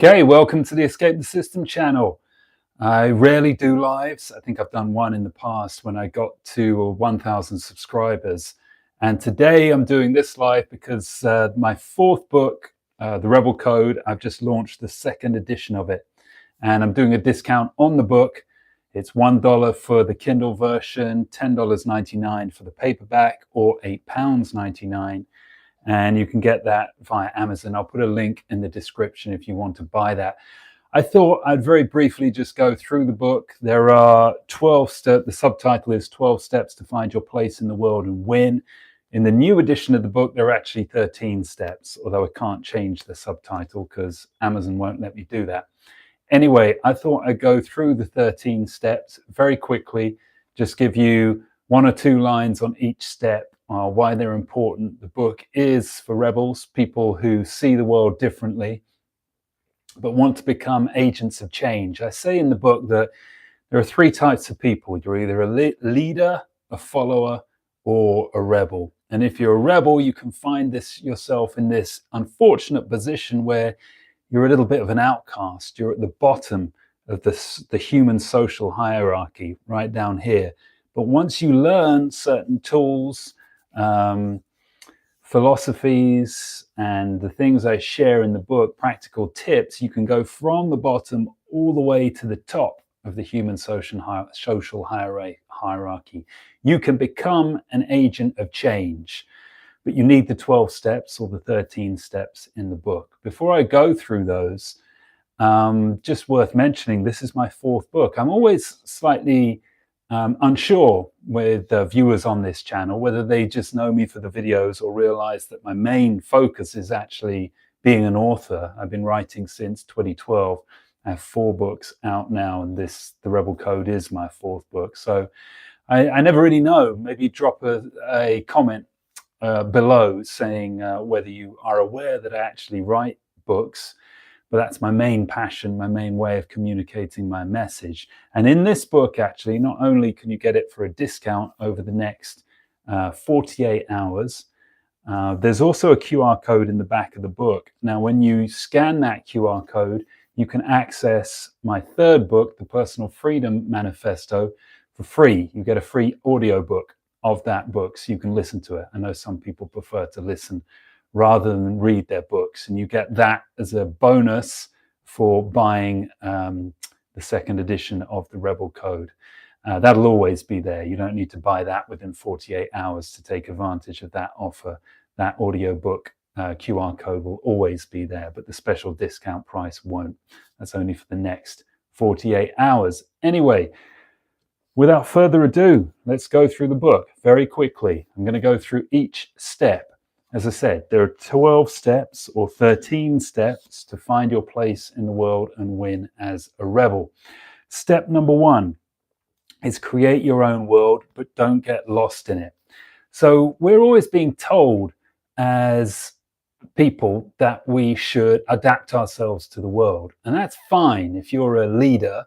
Okay, welcome to the Escape the System channel. I rarely do lives. I think I've done one in the past when I got to 1,000 subscribers. And today I'm doing this live because my fourth book, The Rebel Code, I've just launched the second edition of it. And I'm doing a discount on the book. It's $1 for the Kindle version, $10.99 for the paperback, or £8.99. And you can get that via Amazon. I'll put a link in the description if you want to buy that. I thought I'd very briefly just go through the book. There are 12 steps. The subtitle is 12 Steps to Find Your Place in the World and Win. In the new edition of the book, there are actually 13 steps, although I can't change the subtitle because Amazon won't let me do that. Anyway, I thought I'd go through the 13 steps very quickly, just give you one or two lines on each step. Why they're important. The book is for rebels, people who see the world differently, but want to become agents of change. I say in the book that there are three types of people. You're either a leader, a follower, or a rebel. And if you're a rebel, you can find yourself in this unfortunate position where you're a little bit of an outcast. You're at the bottom of the human social hierarchy, right down here. But once you learn certain tools, philosophies, and the things I share in the book, practical tips, you can go from the bottom all the way to the top of the human social hierarchy. You can become an agent of change, but you need the 12 steps or the 13 steps in the book. Before I go through those, just worth mentioning, this is my fourth book. I'm always slightly unsure with viewers on this channel, whether they just know me for the videos or realize that my main focus is actually being an author. I've been writing since 2012. I have 4 books out now, and The Rebel Code is my fourth book. So I never really know. Maybe drop a comment below saying whether you are aware that I actually write books. But that's my main passion, my main way of communicating my message. And in this book, actually, not only can you get it for a discount over the next 48 hours, there's also a QR code in the back of the book. Now, when you scan that QR code, you can access my third book, The Personal Freedom Manifesto, for free. You get a free audiobook of that book, so you can listen to it. I know some people prefer to listen rather than read their books, and you get that as a bonus for buying the second edition of the Rebel Code. That'll always be there. You don't need to buy that within 48 hours to take advantage of that offer. That audiobook QR code will always be there, but the special discount price won't. That's only for the next 48 hours. Anyway, without further ado, let's go through the book very quickly. I'm going to go through each step. As I said, there are 12 steps or 13 steps to find your place in the world and win as a rebel. Step number 1 is create your own world, but don't get lost in it. So we're always being told as people that we should adapt ourselves to the world. And that's fine. If you're a leader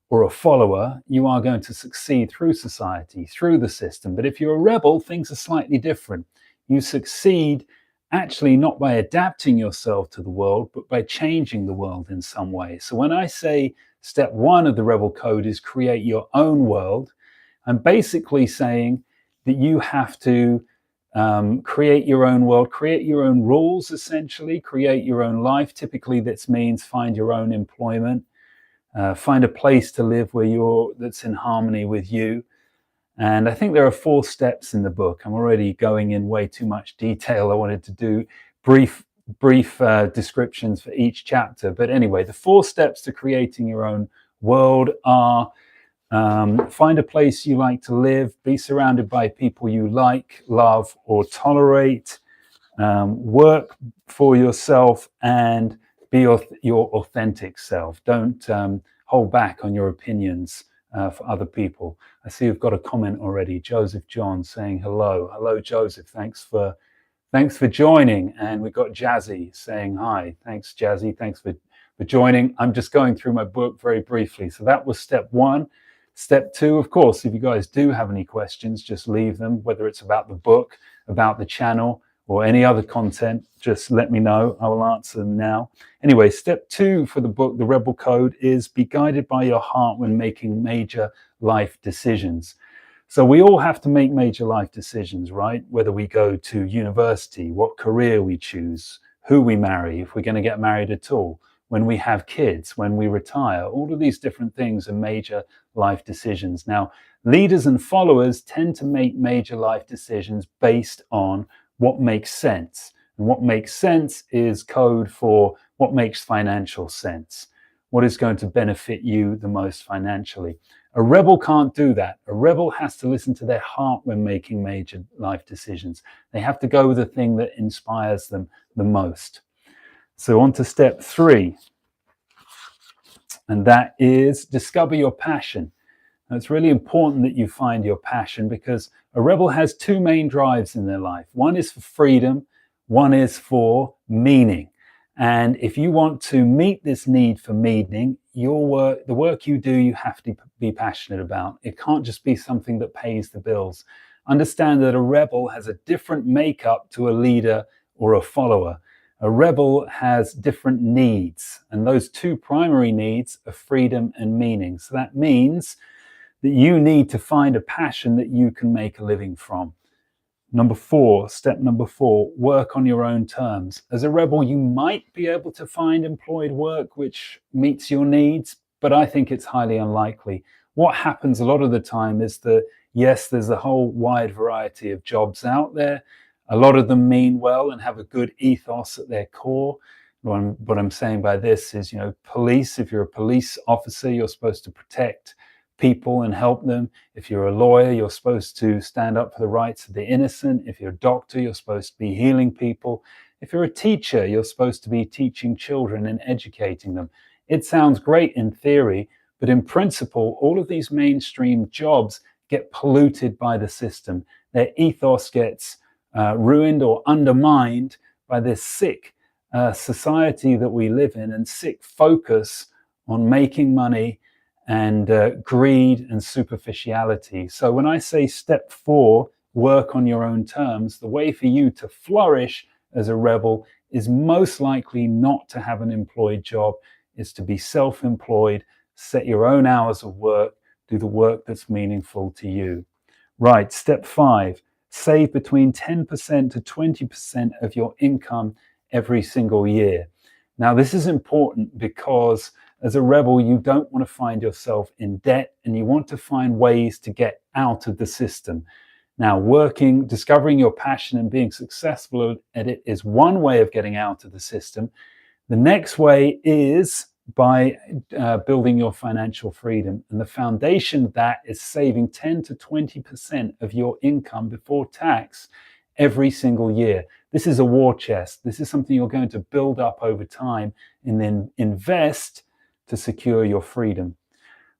or a follower, you are going to succeed through society, through the system. But if you're a rebel, things are slightly different. You succeed actually not by adapting yourself to the world, but by changing the world in some way. So when I say step 1 of the Rebel Code is create your own world, I'm basically saying that you have to create your own world, create your own rules, essentially, create your own life. Typically, this means find your own employment, find a place to live that's in harmony with you. And I think there are 4 steps in the book. I'm already going in way too much detail. I wanted to do brief descriptions for each chapter. But anyway, the 4 steps to creating your own world are find a place you like to live, be surrounded by people you like, love, or tolerate, work for yourself, and be your authentic self. Don't hold back on your opinions for other people. I see you've got a comment already. Joseph John saying hello. Hello, Joseph. Thanks for joining. And we've got Jazzy saying hi. Thanks, Jazzy. Thanks for joining. I'm just going through my book very briefly. So that was step 1. Step 2, of course, if you guys do have any questions, just leave them, whether it's about the book, about the channel, or any other content, just let me know. I will answer them now. Anyway, step 2 for the book, The Rebel Code, is be guided by your heart when making major life decisions. So we all have to make major life decisions, right? Whether we go to university, what career we choose, who we marry, if we're going to get married at all, when we have kids, when we retire, all of these different things are major life decisions. Now, leaders and followers tend to make major life decisions based on what makes sense. And what makes sense is code for what makes financial sense. What is going to benefit you the most financially? A rebel can't do that. A rebel has to listen to their heart when making major life decisions. They have to go with the thing that inspires them the most. So on to step 3, and that is discover your passion. Now, it's really important that you find your passion, because a rebel has 2 main drives in their life. One is for freedom, one is for meaning. And if you want to meet this need for meaning, the work you do, you have to be passionate about. It can't just be something that pays the bills. Understand that a rebel has a different makeup to a leader or a follower. A rebel has different needs, and those 2 primary needs are freedom and meaning. So that means that you need to find a passion that you can make a living from. Step number 4, work on your own terms. As a rebel, you might be able to find employed work which meets your needs, but I think it's highly unlikely. What happens a lot of the time is that, yes, there's a whole wide variety of jobs out there. A lot of them mean well and have a good ethos at their core. What I'm saying by this is, police, if you're a police officer, you're supposed to protect people and help them. If you're a lawyer, you're supposed to stand up for the rights of the innocent. If you're a doctor, you're supposed to be healing people. If you're a teacher, you're supposed to be teaching children and educating them. It sounds great in theory, but in principle, all of these mainstream jobs get polluted by the system. Their ethos gets ruined or undermined by this sick society that we live in, and sick focus on making money and greed and superficiality. So when I say step 4, work on your own terms, the way for you to flourish as a rebel is most likely not to have an employed job, is to be self-employed, set your own hours of work, do the work that's meaningful to you. Right, step 5, save between 10% to 20% of your income every single year. Now, this is important because as a rebel, you don't want to find yourself in debt, and you want to find ways to get out of the system. Now, discovering your passion and being successful at it is one way of getting out of the system. The next way is by building your financial freedom. And the foundation of that is saving 10 to 20% of your income before tax every single year. This is a war chest. This is something you're going to build up over time and then invest to secure your freedom,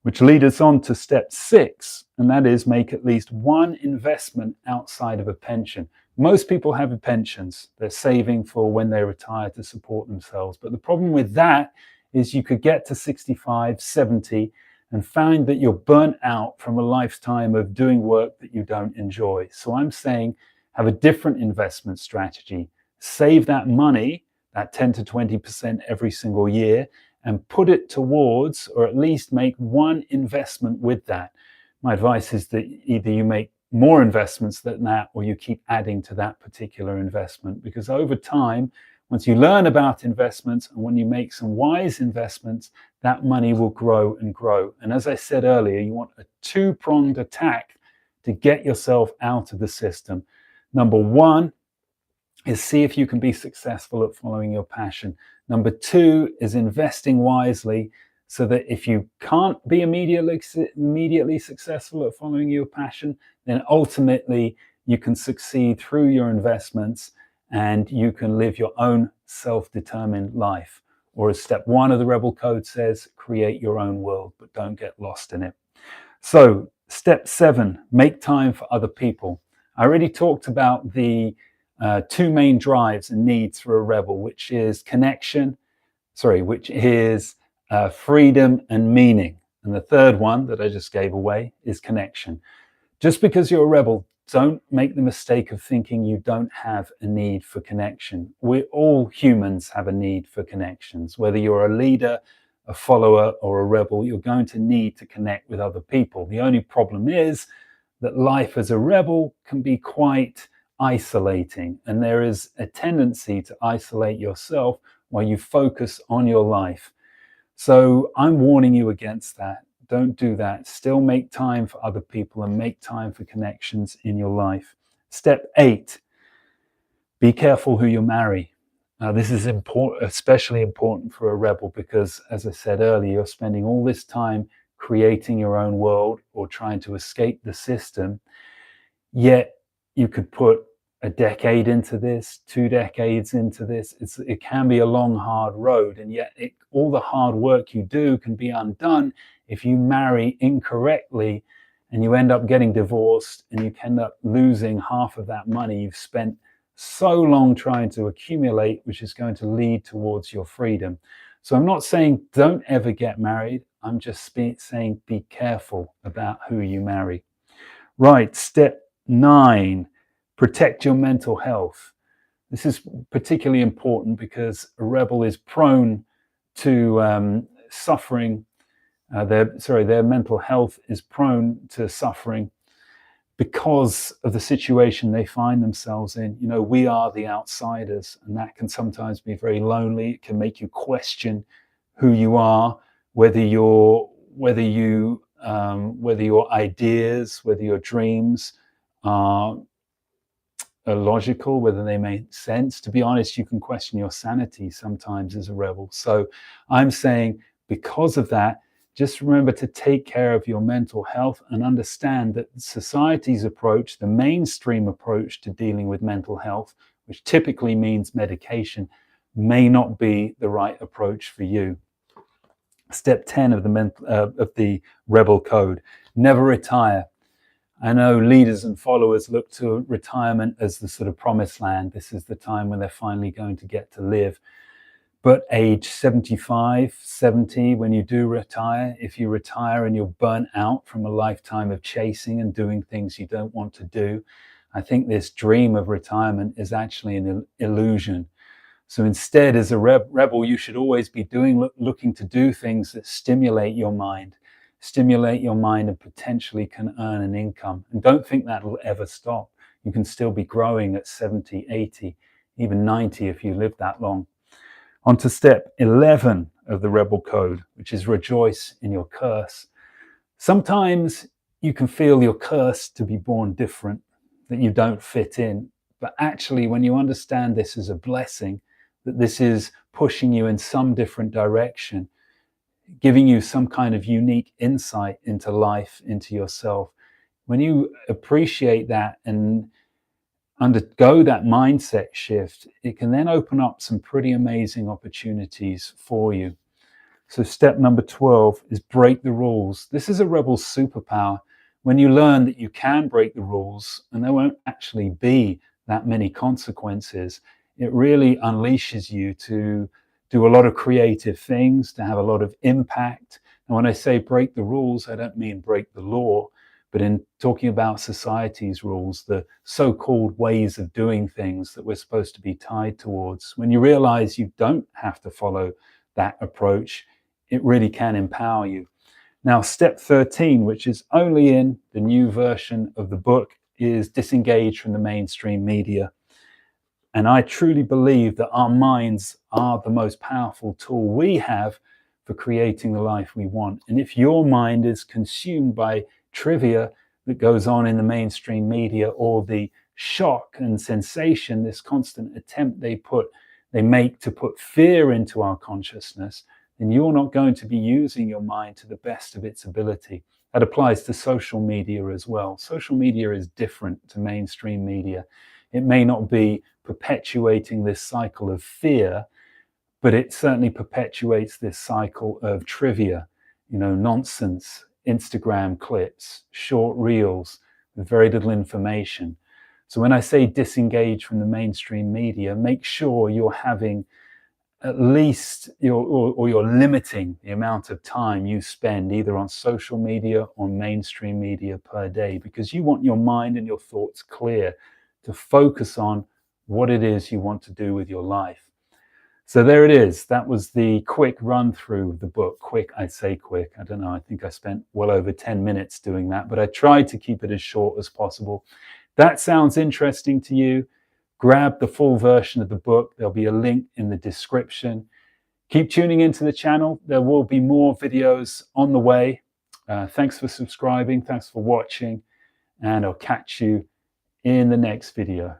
which leads us on to step 6, and that is make at least one investment outside of a pension. Most people have pensions. They're saving for when they retire to support themselves. But the problem with that is you could get to 65, 70 and find that you're burnt out from a lifetime of doing work that you don't enjoy. So I'm saying have a different investment strategy. Save that money, that 10 to 20% every single year, and put it towards, or at least make one investment with that. My advice is that either you make more investments than that, or you keep adding to that particular investment, because over time, once you learn about investments and when you make some wise investments, that money will grow and grow. And as I said earlier, you want a 2-pronged attack to get yourself out of the system. Number 1 is see if you can be successful at following your passion. Number 2 is investing wisely, so that if you can't be immediately successful at following your passion, then ultimately you can succeed through your investments and you can live your own self-determined life. Or as step 1 of the Rebel Code says, create your own world, but don't get lost in it. So step 7, make time for other people. I already talked about the 2 main drives and needs for a rebel, which is freedom and meaning. And the third one that I just gave away is connection. Just because you're a rebel don't make the mistake of thinking you don't have a need for connection. We all humans have a need for connections. Whether you're a leader, a follower, or a rebel, you're going to need to connect with other people. The only problem is that life as a rebel can be quite isolating, and there is a tendency to isolate yourself while you focus on your life. So I'm warning you against that. Don't do that. Still make time for other people and make time for connections in your life. Step 8, be careful who you marry. Now, this is important, especially important for a rebel, because, as I said earlier, you're spending all this time creating your own world or trying to escape the system. Yet you could put a decade into this, 2 decades into this. It can be a long, hard road, and yet all the hard work you do can be undone if you marry incorrectly, and you end up getting divorced, and you end up losing half of that money you've spent so long trying to accumulate, which is going to lead towards your freedom. So I'm not saying don't ever get married. I'm just saying be careful about who you marry. Right, step 9, protect your mental health. This is particularly important because a rebel is prone to suffering. Their mental health is prone to suffering because of the situation they find themselves in. You know, we are the outsiders, and that can sometimes be very lonely. It can make you question who you are, whether your ideas, whether your dreams are logical, whether they make sense. To be honest, you can question your sanity sometimes as a rebel. So I'm saying, because of that, just remember to take care of your mental health and understand that society's approach, the mainstream approach to dealing with mental health, which typically means medication, may not be the right approach for you. Step 10 of the Rebel Code: never retire. I know leaders and followers look to retirement as the sort of promised land. This is the time when they're finally going to get to live. But age 75, 70, when you do retire, if you retire and you're burnt out from a lifetime of chasing and doing things you don't want to do, I think this dream of retirement is actually an illusion. So instead, as a rebel, you should always be looking to do things that stimulate your mind and potentially can earn an income. And don't think that will ever stop. You can still be growing at 70, 80, even 90 if you live that long. On to step 11 of the Rebel Code, which is rejoice in your curse. Sometimes you can feel you're cursed to be born different, that you don't fit in. But actually, when you understand this as a blessing, that this is pushing you in some different direction, giving you some kind of unique insight into life, into yourself, when you appreciate that and undergo that mindset shift, it can then open up some pretty amazing opportunities for you. So step number 12 is break the rules. This is a rebel's superpower. When you learn that you can break the rules and there won't actually be that many consequences, it really unleashes you to do a lot of creative things, to have a lot of impact. And when I say break the rules, I don't mean break the law, but in talking about society's rules, the so-called ways of doing things that we're supposed to be tied towards. When you realize you don't have to follow that approach, it really can empower you. Now, step 13, which is only in the new version of the book, is disengage from the mainstream media. And I truly believe that our minds are the most powerful tool we have for creating the life we want. And if your mind is consumed by trivia that goes on in the mainstream media, or the shock and sensation, this constant attempt they make to put fear into our consciousness, then you're not going to be using your mind to the best of its ability. That applies to social media as well. Social media is different to mainstream media. It may not be perpetuating this cycle of fear, but it certainly perpetuates this cycle of trivia, nonsense, Instagram clips, short reels with very little information. So when I say disengage from the mainstream media, make sure you're having at least you're limiting the amount of time you spend either on social media or mainstream media per day, because you want your mind and your thoughts clear to focus on what it is you want to do with your life. So there it is. That was the quick run through of the book. Quick, I'd say quick. I don't know. I think I spent well over 10 minutes doing that, but I tried to keep it as short as possible. That sounds interesting to you. Grab the full version of the book. There'll be a link in the description. Keep tuning into the channel. There will be more videos on the way. Thanks for subscribing. Thanks for watching. And I'll catch you in the next video.